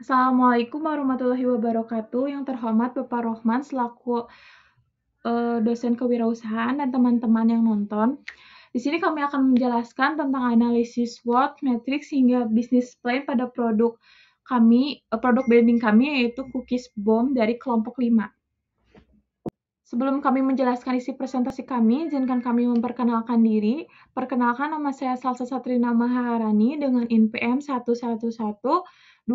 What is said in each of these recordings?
Assalamualaikum warahmatullahi wabarakatuh. Yang terhormat Bapak Rohman selaku dosen kewirausahaan dan teman-teman yang nonton. Di sini kami akan menjelaskan tentang analisis SWOT, matrix hingga business plan pada produk kami, produk branding kami yaitu Cookies Bomb dari kelompok 5. Sebelum kami menjelaskan isi presentasi kami, izinkan kami memperkenalkan diri. Perkenalkan, nama saya Salsa Satrina Maharani dengan INPM 111241146.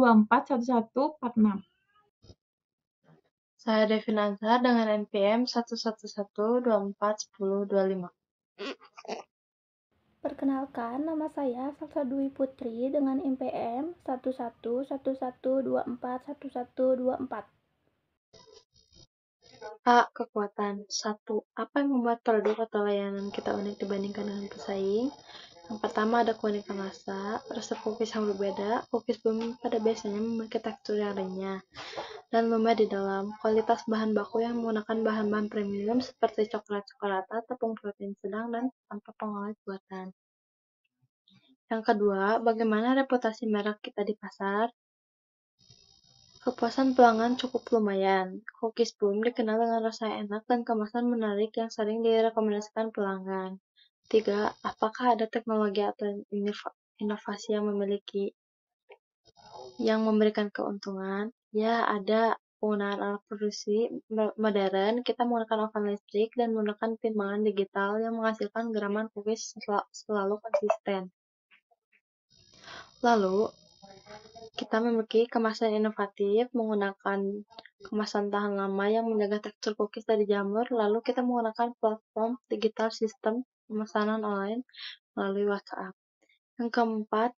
Saya Devin Azhar dengan NPM 111241025. Perkenalkan, nama saya Salsa Dwi Putri dengan NPM 11112411124. A. Kekuatan. 1. Apa yang membuat produk atau layanan kita unik dibandingkan dengan pesaing? Yang pertama ada keunikan rasa. Resep cookies yang berbeda. Cookies bumi pada biasanya memiliki tekstur yang renyah dan lumer di dalam. Kualitas bahan baku yang menggunakan bahan-bahan premium seperti coklat-cokolata, tepung protein sedang, dan tanpa pengawet buatan. Yang kedua, bagaimana reputasi merek kita di pasar? Kepuasan pelanggan cukup lumayan. Cookies Boom dikenal dengan rasa enak dan kemasan menarik yang sering direkomendasikan pelanggan. 3. Apakah ada teknologi atau inovasi yang memberikan keuntungan? Ya, ada. Penggunaan alat produksi modern, kita menggunakan oven listrik dan menggunakan timbangan digital yang menghasilkan geraman cookies selalu konsisten. Lalu, kita memiliki kemasan inovatif menggunakan kemasan tahan lama yang menjaga tekstur cookies dari jamur. Lalu kita menggunakan platform digital sistem pemesanan online melalui WhatsApp. Yang keempat,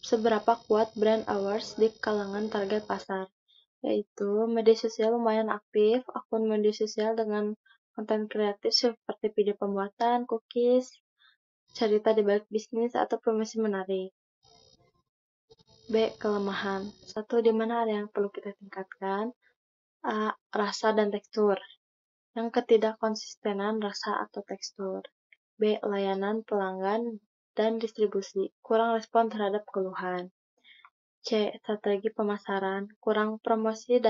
seberapa kuat brand awareness di kalangan target pasar, yaitu media sosial lumayan aktif. Akun media sosial dengan konten kreatif seperti video pembuatan cookies, cerita di balik bisnis, atau promosi menarik. B. Kelemahan. 1. Di mana ada yang perlu kita tingkatkan? A. Rasa dan tekstur. Yang ketidakkonsistenan rasa atau tekstur. B. Layanan pelanggan dan distribusi. Kurang respon terhadap keluhan. C. Strategi pemasaran. Kurang promosi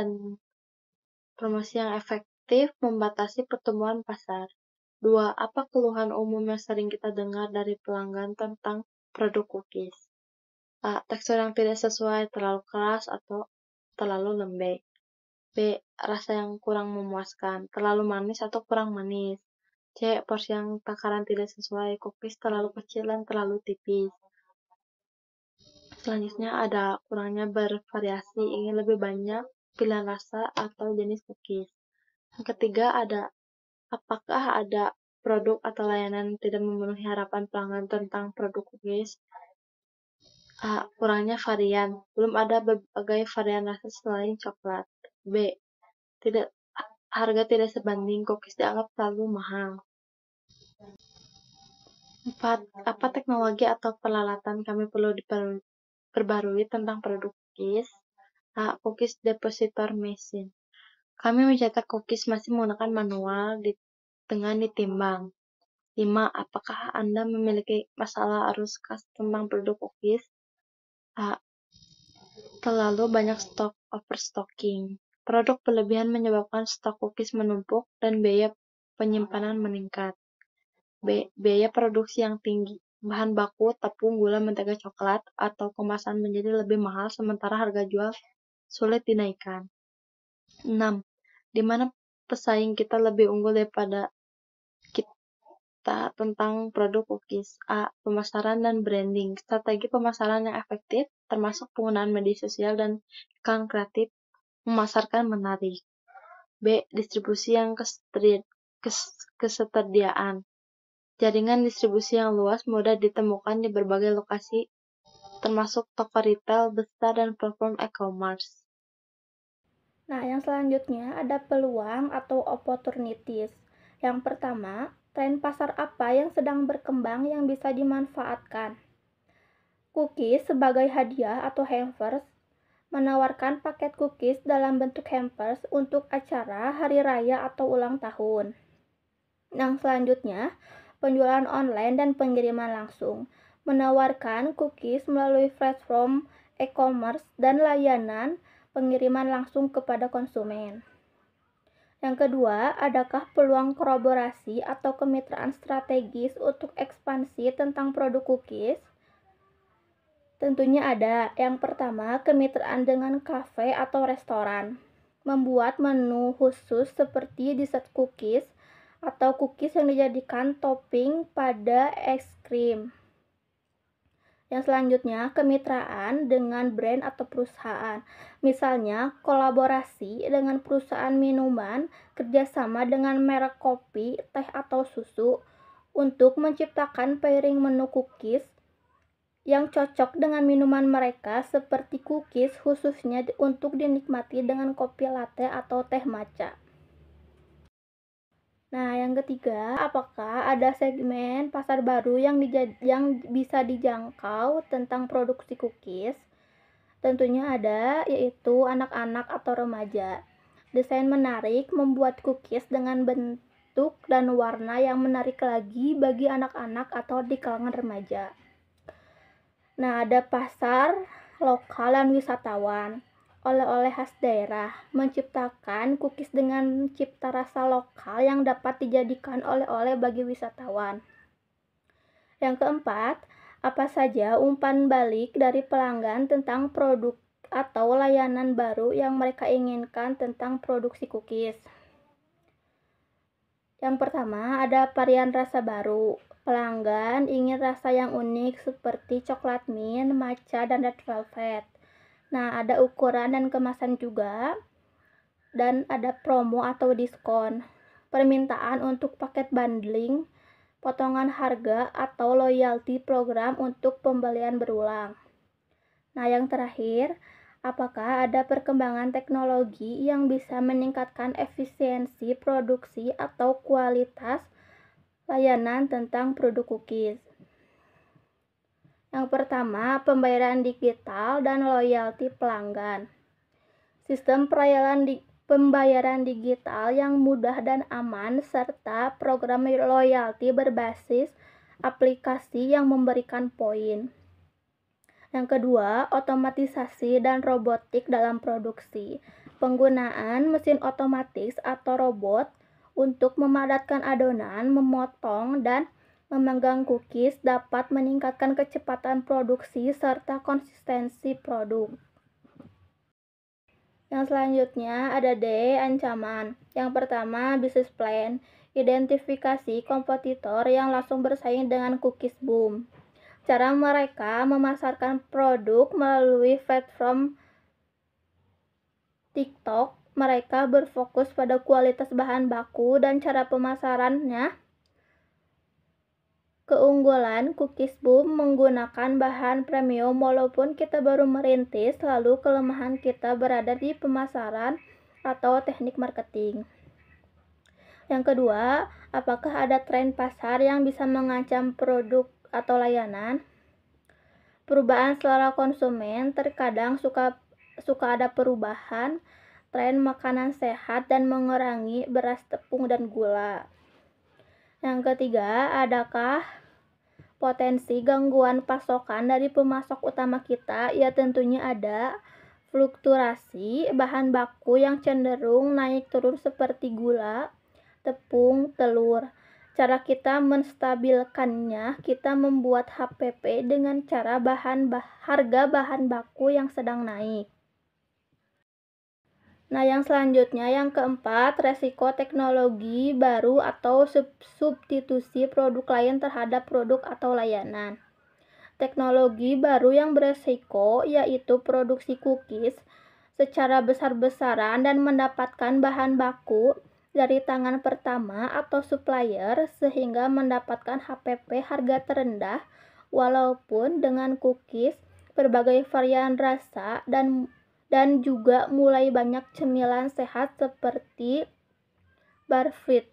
yang efektif membatasi pertumbuhan pasar. 2. Apa keluhan umum yang sering kita dengar dari pelanggan tentang produk cookies? A. Tekstur yang tidak sesuai, terlalu keras atau terlalu lembek. B. Rasa yang kurang memuaskan, terlalu manis atau kurang manis. C. Porsi yang takaran tidak sesuai, cookies terlalu kecil dan terlalu tipis. Selanjutnya ada kurangnya bervariasi, ingin lebih banyak pilihan rasa atau jenis cookies. Yang ketiga ada apakah ada produk atau layanan yang tidak memenuhi harapan pelanggan tentang produk cookies? A. Kurangnya varian, belum ada berbagai varian rasa selain coklat. B. Harga tidak sebanding, cookies dianggap terlalu mahal. 4. Apa teknologi atau peralatan kami perlu diperbarui tentang produk cookies? A. Cookies Depositor Machine. Kami mencetak cookies masih menggunakan manual dengan ditimbang. 5. Apakah Anda memiliki masalah arus kas tentang produk cookies? A. Terlalu banyak stok, overstocking. Produk berlebihan menyebabkan stok cookies menumpuk dan biaya penyimpanan meningkat. B. Biaya produksi yang tinggi. Bahan baku, tepung, gula, mentega, coklat, atau kemasan menjadi lebih mahal sementara harga jual sulit dinaikkan. 6. Di mana pesaing kita lebih unggul daripada kita tentang produk cookies? A. Pemasaran dan branding. Strategi pemasaran yang efektif, termasuk penggunaan media sosial dan iklan kreatif, memasarkan menarik. B. Distribusi yang ketersediaan. Jaringan distribusi yang luas mudah ditemukan di berbagai lokasi, termasuk toko retail besar dan platform e-commerce. Nah, yang selanjutnya ada peluang atau opportunities. Yang pertama, tren pasar apa yang sedang berkembang yang bisa dimanfaatkan? Cookies sebagai hadiah atau hampers menawarkan paket cookies dalam bentuk hampers untuk acara, hari raya, atau ulang tahun. Yang selanjutnya, penjualan online dan pengiriman langsung menawarkan cookies melalui platform e-commerce, dan layanan pengiriman langsung kepada konsumen. Yang kedua, adakah peluang kolaborasi atau kemitraan strategis untuk ekspansi tentang produk cookies? Tentunya ada. Yang pertama, kemitraan dengan kafe atau restoran. Membuat menu khusus seperti dessert cookies atau cookies yang dijadikan topping pada es krim. Yang selanjutnya, kemitraan dengan brand atau perusahaan. Misalnya, kolaborasi dengan perusahaan minuman, kerjasama dengan merek kopi, teh, atau susu untuk menciptakan pairing menu cookies yang cocok dengan minuman mereka, seperti cookies khususnya untuk dinikmati dengan kopi latte atau teh matcha. Nah, yang ketiga, apakah ada segmen pasar baru yang bisa dijangkau tentang produksi cookies? Tentunya ada, yaitu anak-anak atau remaja. Desain menarik membuat cookies dengan bentuk dan warna yang menarik lagi bagi anak-anak atau di kalangan remaja. Nah, ada pasar lokal dan wisatawan. Oleh-oleh khas daerah, menciptakan cookies dengan cipta rasa lokal yang dapat dijadikan oleh-oleh bagi wisatawan. Yang keempat, apa saja umpan balik dari pelanggan tentang produk atau layanan baru yang mereka inginkan tentang produksi cookies. Yang pertama, ada varian rasa baru. Pelanggan ingin rasa yang unik seperti coklat mint, matcha, dan red velvet. Nah, ada ukuran dan kemasan juga, dan ada promo atau diskon. Permintaan untuk paket bundling, potongan harga, atau loyalty program untuk pembelian berulang. Nah, yang terakhir, apakah ada perkembangan teknologi yang bisa meningkatkan efisiensi produksi atau kualitas layanan tentang produk cookies? Yang pertama, pembayaran digital dan loyalty pelanggan. Sistem pembayaran digital yang mudah dan aman, serta program loyalty berbasis aplikasi yang memberikan poin. Yang kedua, otomatisasi dan robotik dalam produksi. Penggunaan mesin otomatis atau robot untuk memadatkan adonan, memotong, dan memegang cookies dapat meningkatkan kecepatan produksi serta konsistensi produk. Yang selanjutnya ada D, ancaman. Yang pertama, business plan. Identifikasi kompetitor yang langsung bersaing dengan cookies boom. Cara mereka memasarkan produk melalui platform TikTok. Mereka berfokus pada kualitas bahan baku dan cara pemasarannya. Keunggulan cookies boom menggunakan bahan premium walaupun kita baru merintis, lalu kelemahan kita berada di pemasaran atau teknik marketing. Yang kedua, apakah ada tren pasar yang bisa mengancam produk atau layanan? Perubahan selera konsumen, terkadang suka ada perubahan tren makanan sehat dan mengurangi beras, tepung, dan gula. Yang ketiga, adakah potensi gangguan pasokan dari pemasok utama kita? Ya, tentunya ada. Fluktuasi bahan baku yang cenderung naik turun seperti gula, tepung, telur. Cara kita menstabilkannya, kita membuat HPP dengan cara harga bahan baku yang sedang naik. Nah, yang selanjutnya, yang keempat, resiko teknologi baru atau substitusi produk lain terhadap produk atau layanan. Teknologi baru yang beresiko yaitu produksi cookies secara besar-besaran dan mendapatkan bahan baku dari tangan pertama atau supplier sehingga mendapatkan HPP harga terendah, walaupun dengan cookies berbagai varian rasa dan juga mulai banyak cemilan sehat seperti Barfit.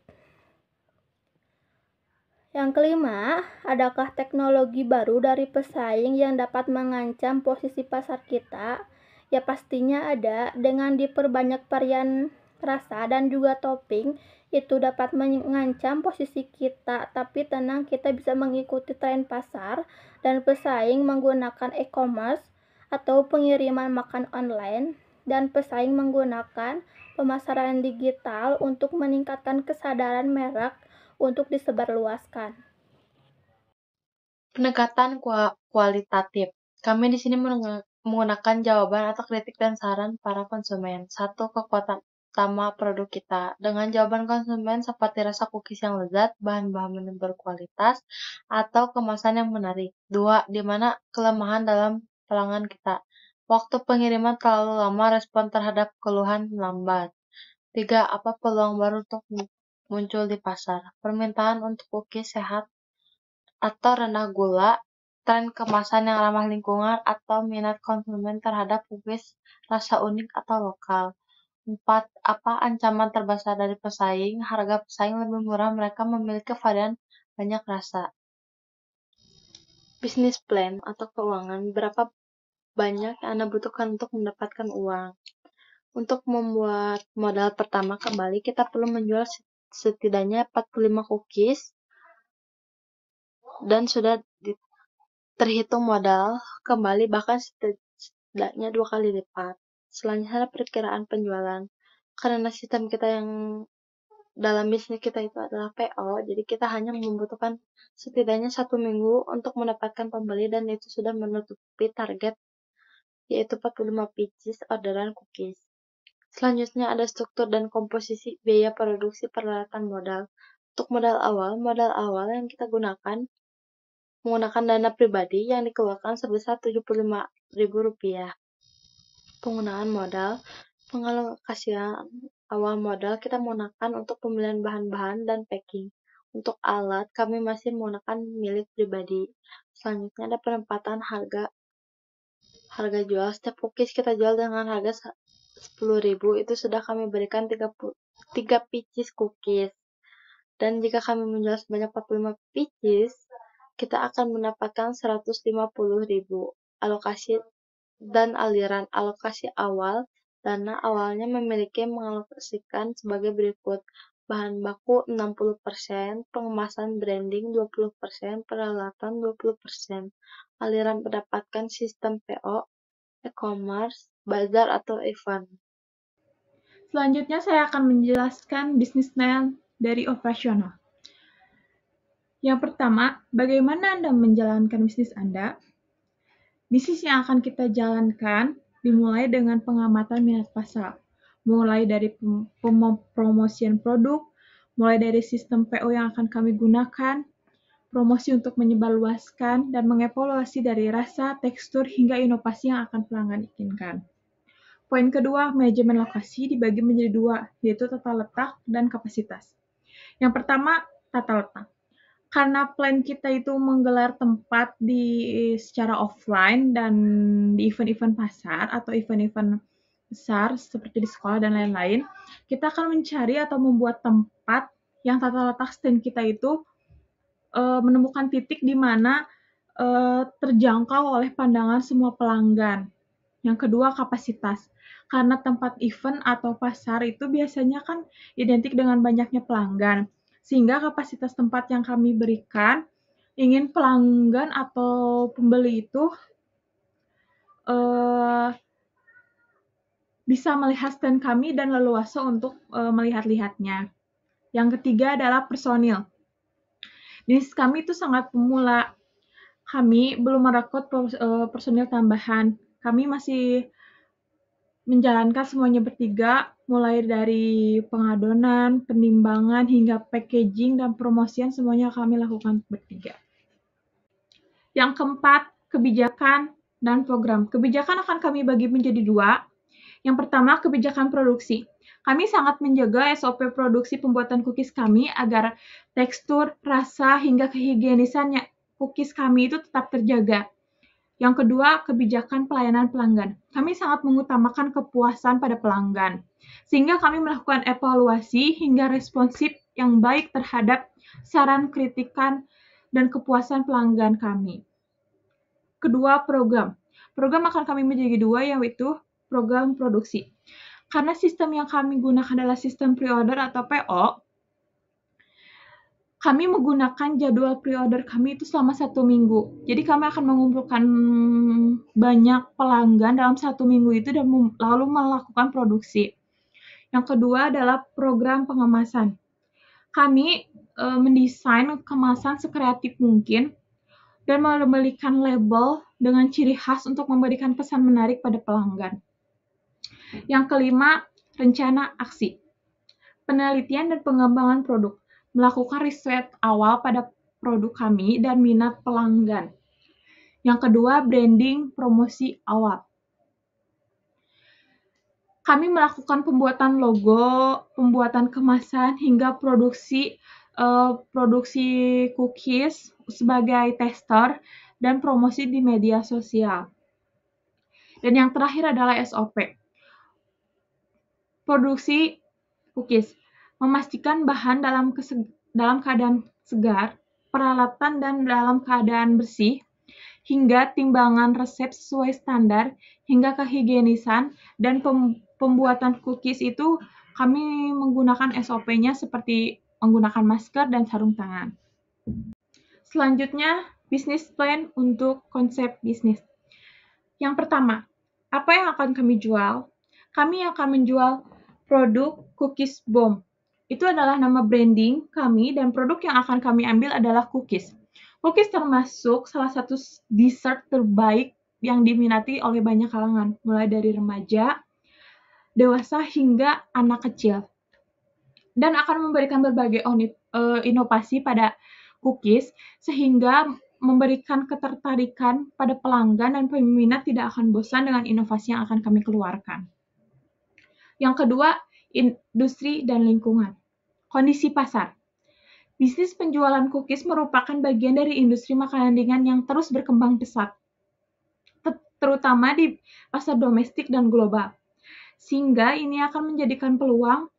Yang kelima, adakah teknologi baru dari pesaing yang dapat mengancam posisi pasar kita? Ya, pastinya ada. Dengan diperbanyak varian rasa dan juga topping, itu dapat mengancam posisi kita. Tapi tenang, kita bisa mengikuti tren pasar dan pesaing menggunakan e-commerce atau pengiriman makan online, dan pesaing menggunakan pemasaran digital untuk meningkatkan kesadaran merek untuk disebarluaskan. Pendekatan kualitatif. Kami di sini menggunakan jawaban atau kritik dan saran para konsumen. Satu, kekuatan utama produk kita. Dengan jawaban konsumen seperti rasa cookies yang lezat, bahan-bahan berkualitas, atau kemasan yang menarik. Dua, di mana kelemahan dalam pelanggan kita. Waktu pengiriman terlalu lama, respon terhadap keluhan lambat. Tiga, apa peluang baru untuk muncul di pasar. Permintaan untuk cookies sehat atau rendah gula, tren kemasan yang ramah lingkungan, atau minat konsumen terhadap cookies rasa unik atau lokal. 4. Apa ancaman terbesar dari pesaing? Harga pesaing lebih murah, mereka memiliki varian banyak rasa. Bisnis plan atau keuangan, berapa banyak yang Anda butuhkan untuk mendapatkan uang? Untuk membuat modal pertama kembali, kita perlu menjual setidaknya 45 cookies dan sudah terhitung modal kembali bahkan setidaknya 2 kali lipat. Selanjutnya perkiraan penjualan. Karena sistem kita yang dalam bisnis kita itu adalah PO, jadi kita hanya membutuhkan setidaknya 1 minggu untuk mendapatkan pembeli dan itu sudah menutupi target, yaitu 45 pieces orderan cookies. Selanjutnya ada struktur dan komposisi biaya produksi peralatan modal. Untuk modal awal yang kita gunakan menggunakan dana pribadi yang dikeluarkan sebesar Rp75.000. Penggunaan modal, pengalokasian awal modal kita menggunakan untuk pembelian bahan-bahan dan packing. Untuk alat, kami masih menggunakan milik pribadi. Selanjutnya ada penempatan harga jual. Setiap cookies kita jual dengan harga Rp10.000, itu sudah kami berikan 3 pieces cookies. Dan jika kami menjual sebanyak 45 pieces, kita akan mendapatkan Rp150.000. Alokasi dan aliran. Alokasi awal, dana awalnya mengalokasikan sebagai berikut. Bahan baku 60%, pengemasan branding 20%, peralatan 20%. Aliran mendapatkan sistem PO, e-commerce, bazar atau event. Selanjutnya saya akan menjelaskan bisnis plan dari operasional. Yang pertama, bagaimana Anda menjalankan bisnis Anda? Bisnis yang akan kita jalankan dimulai dengan pengamatan minat pasar, mulai dari pempromosian produk, mulai dari sistem PO yang akan kami gunakan, promosi untuk menyebarluaskan, dan mengevaluasi dari rasa, tekstur, hingga inovasi yang akan pelanggan inginkan. Poin kedua, manajemen lokasi dibagi menjadi dua, yaitu tata letak dan kapasitas. Yang pertama, tata letak. Karena plan kita itu menggelar tempat secara offline dan di event-event pasar atau event-event besar seperti di sekolah dan lain-lain, kita akan mencari atau membuat tempat yang tata letak stand kita itu menemukan titik di mana terjangkau oleh pandangan semua pelanggan. Yang kedua, kapasitas. Karena tempat event atau pasar itu biasanya kan identik dengan banyaknya pelanggan, sehingga kapasitas tempat yang kami berikan ingin pelanggan atau pembeli itu bisa melihat stand kami dan leluasa untuk melihat-lihatnya. Yang ketiga adalah personil. Bisnis kami itu sangat pemula. Kami belum merekrut personil tambahan. Kami masih menjalankan semuanya bertiga, mulai dari pengadonan, penimbangan, hingga packaging dan promosian semuanya kami lakukan bertiga. Yang keempat, kebijakan dan program. Kebijakan akan kami bagi menjadi dua. Yang pertama, kebijakan produksi. Kami sangat menjaga SOP produksi pembuatan cookies kami agar tekstur, rasa, hingga kehigienisannya cookies kami itu tetap terjaga. Yang kedua, kebijakan pelayanan pelanggan. Kami sangat mengutamakan kepuasan pada pelanggan, sehingga kami melakukan evaluasi hingga responsif yang baik terhadap saran, kritikan, dan kepuasan pelanggan kami. Kedua, program. Program akan kami menjadi dua, yaitu program produksi. Karena sistem yang kami gunakan adalah sistem pre-order atau PO, kami menggunakan jadwal pre-order kami itu selama 1 minggu. Jadi kami akan mengumpulkan banyak pelanggan dalam 1 minggu itu dan lalu melakukan produksi. Yang kedua adalah program pengemasan. Kami mendesain kemasan sekreatif mungkin dan memberikan label dengan ciri khas untuk memberikan pesan menarik pada pelanggan. Yang kelima, rencana aksi. Penelitian dan pengembangan produk. Melakukan riset awal pada produk kami dan minat pelanggan. Yang kedua, branding promosi awal. Kami melakukan pembuatan logo, pembuatan kemasan, hingga produksi cookies sebagai tester dan promosi di media sosial. Dan yang terakhir adalah SOP. Produksi cookies. Memastikan bahan dalam keadaan segar, peralatan dan dalam keadaan bersih, hingga timbangan resep sesuai standar, hingga kehigienisan, dan pembuatan cookies itu kami menggunakan SOP-nya seperti menggunakan masker dan sarung tangan. Selanjutnya, bisnis plan untuk konsep bisnis. Yang pertama, apa yang akan kami jual? Kami akan menjual produk Cookies Bomb. Itu adalah nama branding kami dan produk yang akan kami ambil adalah cookies. Cookies termasuk salah satu dessert terbaik yang diminati oleh banyak kalangan, mulai dari remaja, dewasa, hingga anak kecil. Dan akan memberikan berbagai inovasi pada cookies, sehingga memberikan ketertarikan pada pelanggan dan peminat tidak akan bosan dengan inovasi yang akan kami keluarkan. Yang kedua, industri dan lingkungan. Kondisi pasar. Bisnis penjualan cookies merupakan bagian dari industri makanan ringan yang terus berkembang pesat, terutama di pasar domestik dan global. Sehingga ini akan menjadikan peluang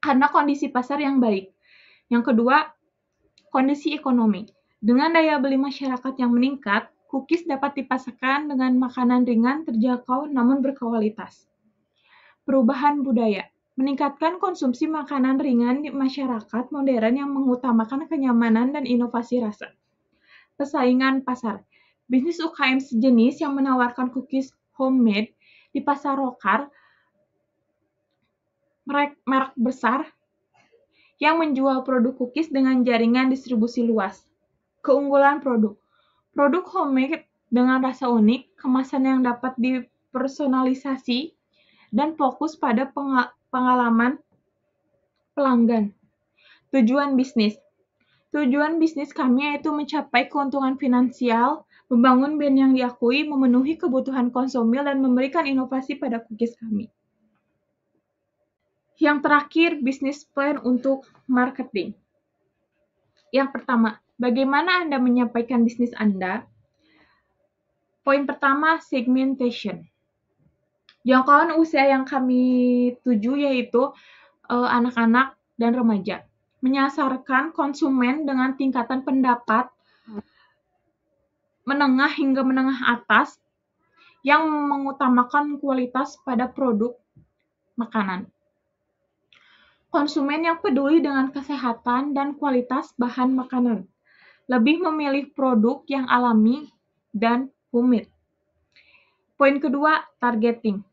karena kondisi pasar yang baik. Yang kedua, kondisi ekonomi. Dengan daya beli masyarakat yang meningkat, cookies dapat dipasarkan dengan makanan ringan, terjangkau, namun berkualitas. Perubahan budaya. Meningkatkan konsumsi makanan ringan di masyarakat modern yang mengutamakan kenyamanan dan inovasi rasa. Persaingan pasar. Bisnis UKM sejenis yang menawarkan cookies homemade di pasar lokal, merek besar yang menjual produk cookies dengan jaringan distribusi luas. Keunggulan produk. Produk homemade dengan rasa unik, kemasan yang dapat dipersonalisasi, dan fokus pada pengalaman pelanggan. Tujuan bisnis. Tujuan bisnis kami yaitu mencapai keuntungan finansial, membangun brand yang diakui, memenuhi kebutuhan konsumen, dan memberikan inovasi pada cookies kami. Yang terakhir, bisnis plan untuk marketing. Yang pertama, bagaimana Anda menyampaikan bisnis Anda? Poin pertama, segmentation. Jangkauan usia yang kami tuju yaitu anak-anak dan remaja. Menyasarkan konsumen dengan tingkatan pendapat menengah hingga menengah atas yang mengutamakan kualitas pada produk makanan. Konsumen yang peduli dengan kesehatan dan kualitas bahan makanan. Lebih memilih produk yang alami dan homemade. Poin kedua, targeting.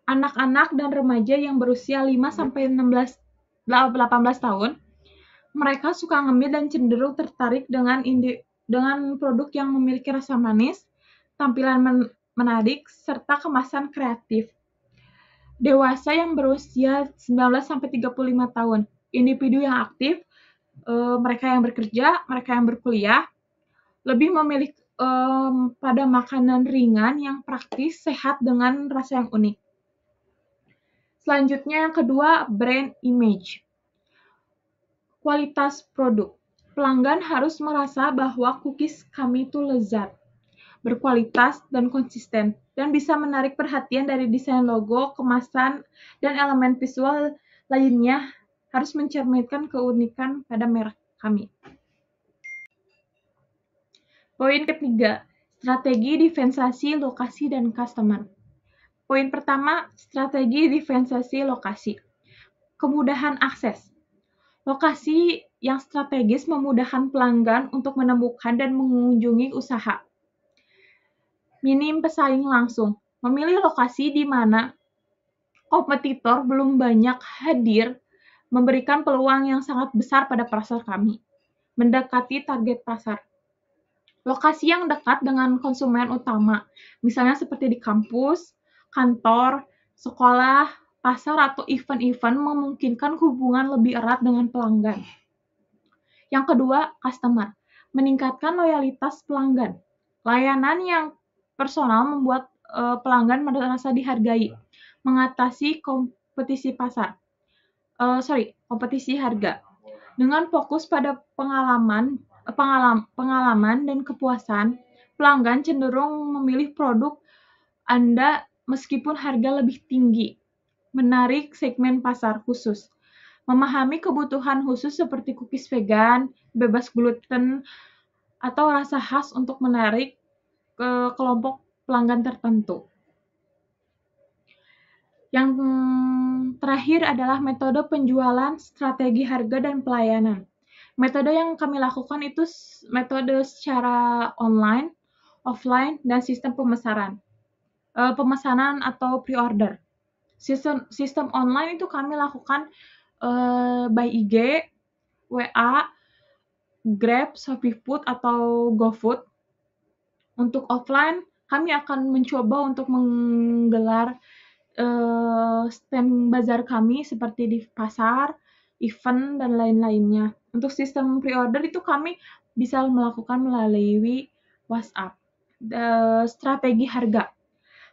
Anak-anak dan remaja yang berusia 5-18 tahun, mereka suka ngemil dan cenderung tertarik dengan produk yang memiliki rasa manis, tampilan menarik, serta kemasan kreatif. Dewasa yang berusia 19-35 tahun, individu yang aktif, mereka yang bekerja, mereka yang berkuliah, lebih memilih pada makanan ringan yang praktis, sehat, dengan rasa yang unik. Selanjutnya yang kedua, brand image. Kualitas produk. Pelanggan harus merasa bahwa cookies kami itu lezat, berkualitas, dan konsisten, dan bisa menarik perhatian dari desain logo, kemasan, dan elemen visual lainnya harus mencerminkan keunikan pada merek kami. Poin ketiga, strategi diferensiasi lokasi dan customer. Poin pertama, strategi diferensiasi lokasi. Kemudahan akses. Lokasi yang strategis memudahkan pelanggan untuk menemukan dan mengunjungi usaha. Minim pesaing langsung. Memilih lokasi di mana kompetitor belum banyak hadir memberikan peluang yang sangat besar pada pasar kami. Mendekati target pasar. Lokasi yang dekat dengan konsumen utama, misalnya seperti di kampus, kantor, sekolah, pasar, atau event-event memungkinkan hubungan lebih erat dengan pelanggan. Yang kedua, customer. Meningkatkan loyalitas pelanggan. Layanan yang personal membuat pelanggan merasa dihargai. Mengatasi kompetisi kompetisi harga. Dengan fokus pada pengalaman dan kepuasan, pelanggan cenderung memilih produk Anda meskipun harga lebih tinggi. Menarik segmen pasar khusus. Memahami kebutuhan khusus seperti cookies vegan, bebas gluten, atau rasa khas untuk menarik ke kelompok pelanggan tertentu. Yang terakhir adalah metode penjualan, strategi harga, dan pelayanan. Metode yang kami lakukan itu metode secara online, offline, dan sistem pemesanan atau pre-order. Sistem online itu kami lakukan by IG, WA, Grab, ShopeeFood, atau GoFood. Untuk offline, kami akan mencoba untuk menggelar stand bazar kami seperti di pasar, event, dan lain-lainnya. Untuk sistem pre-order itu kami bisa melakukan melalui WhatsApp. Strategi harga.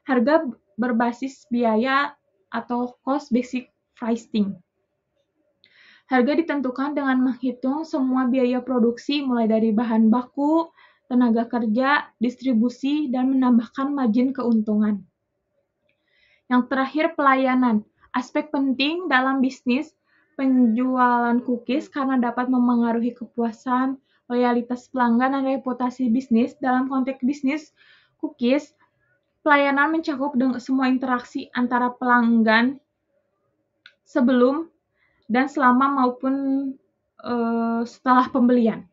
Harga berbasis biaya atau cost basic pricing. Harga ditentukan dengan menghitung semua biaya produksi mulai dari bahan baku, tenaga kerja, distribusi, dan menambahkan margin keuntungan. Yang terakhir, pelayanan. Aspek penting dalam bisnis penjualan cookies karena dapat memengaruhi kepuasan, loyalitas pelanggan, dan reputasi bisnis. Dalam konteks bisnis cookies, pelayanan mencakup semua interaksi antara pelanggan sebelum dan selama maupun setelah pembelian.